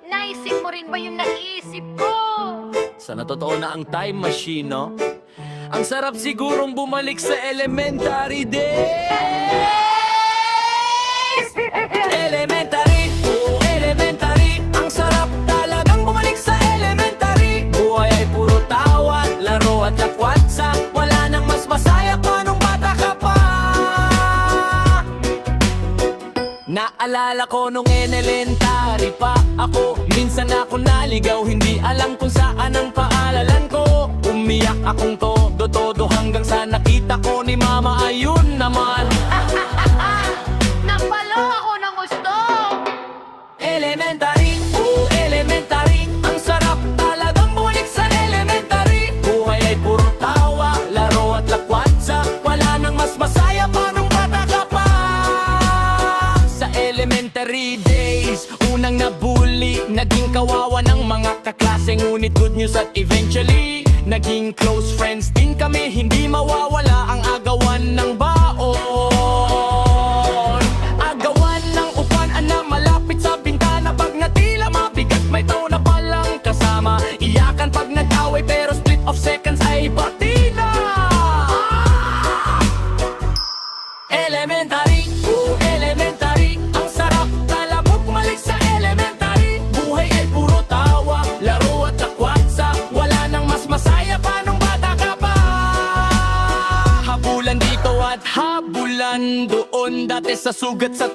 Naisip mo rin ba yung naisip ko? Sana totoo na ang time machine, no? Ang sarap sigurong bumalik sa elementary days. Elementary, oh elementary. Ang sarap talagang bumalik sa elementary. Buhay ay puro tawa, laro at lakwatsa. Wala nang mas masaya pa nung bata ka pa. Naalala ko nung elementary pa ako. Minsan ako naligaw, hindi alam kung saan ang paaralan ko. Umiyak akong todo hanggang sa nakita ko ni mama, ayun naman. Napalo ako ng gusto. Elementary, oh elementary. Ang sarap talagang bumalik sa elementary. Buhay ay puro tawa, laro at lakwatsa. Wala nang mas masaya pa nung bata ka pa. Sa elementary days, unang nabully, naging kawawa ng mga kaklase. Ngunit good news at eventually naging close friends din kami. Hindi mawawala ang agawan ng baon. Agawan ng upuan na malapit sa bintana. Pag natila mabigat, may taon na palang kasama. Iyakan pag nag-away pero split of seconds ay pati na. Elementary, oh elementary. Ang sarap talabog bumalik sa elementary. Buhay ay puro tawa, laro at lakwatsa. Wala nang mas masaya pa nung bata ka pa. Habulan dito at habulan doon. Dati sa sugat sa